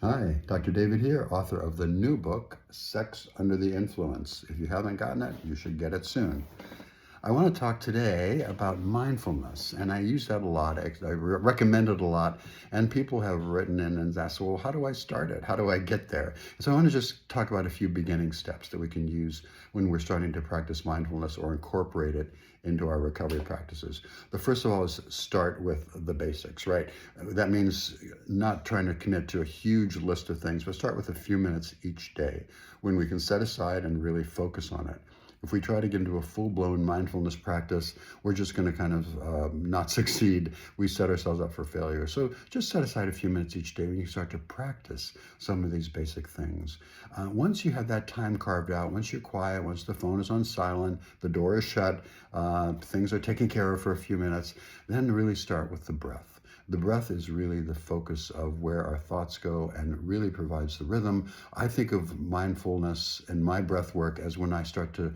Hi, Dr. David here, author of the new book, Sex Under the Influence. If you haven't gotten it, you should get it soon. I want to talk today about mindfulness, and I use that a lot. I recommend it a lot, and people have written in and asked, well, how do I start it? How do I get there? So I want to just talk about a few beginning steps that we can use when we're starting to practice mindfulness or incorporate it into our recovery practices. The first of all is start with the basics, right? That means not trying to commit to a huge list of things, but start with a few minutes each day when we can set aside and really focus on it. If we try to get into a full-blown mindfulness practice, we're just going to kind of not succeed. We set ourselves up for failure. So just set aside a few minutes each day when you start to practice some of these basic things. Once you have that time carved out, once you're quiet, once the phone is on silent, the door is shut, things are taken care of for a few minutes, then really start with the breath. The breath is really the focus of where our thoughts go and really provides the rhythm. I think of mindfulness and my breath work as when I start to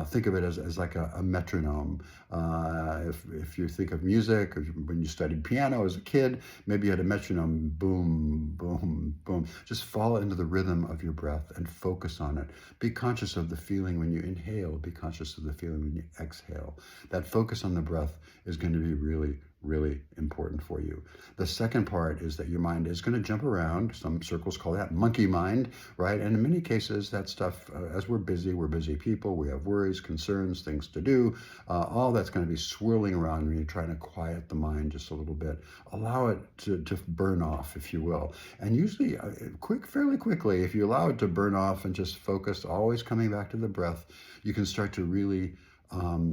think of it as like a metronome. If you think of music, or when you studied piano as a kid, maybe you had a metronome, boom, boom, boom. Just fall into the rhythm of your breath and focus on it. Be conscious of the feeling when you inhale. Be conscious of the feeling when you exhale. That focus on the breath is going to be really important for you. The second part is that your mind is going to jump around. Some circles call that monkey mind, right? And in many cases, that stuff, as we're busy people, we have worries, concerns, things to do, all that's going to be swirling around when you're trying to quiet the mind just a little bit. Allow it to burn off, if you will. And usually, fairly quickly, if you allow it to burn off and just focus, always coming back to the breath, you can start to really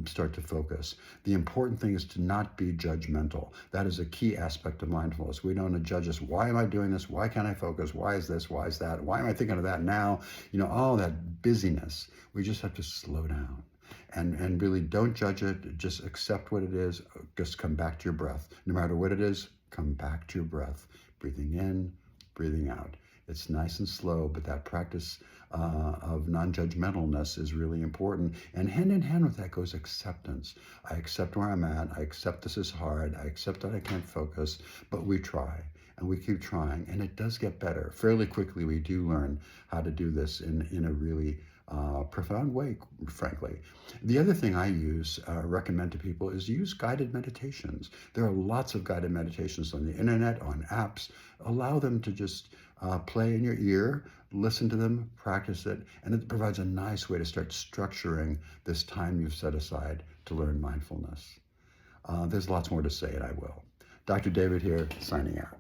start to focus. The important thing is to not be judgmental. That is a key aspect of mindfulness. We don't judge us. Why am I doing this? Why can't I focus? Why is this? Why is that? Why am I thinking of that now? You know, all that busyness. We just have to slow down and really don't judge it. Just accept what it is. Just come back to your breath. No matter what it is, come back to your breath. Breathing in, breathing out. It's nice and slow, but that practice of non-judgmentalness is really important. And hand in hand with that goes acceptance. I accept where I'm at. I accept this is hard. I accept that I can't focus, but we try and we keep trying, and it does get better. Fairly quickly, we do learn how to do this in a really profound way, frankly. The other thing I recommend to people is use guided meditations. There are lots of guided meditations on the internet, on apps. Allow them to just play in your ear, listen to them, practice it, and it provides a nice way to start structuring this time you've set aside to learn mindfulness. There's lots more to say, and I will. Dr. David here, signing out.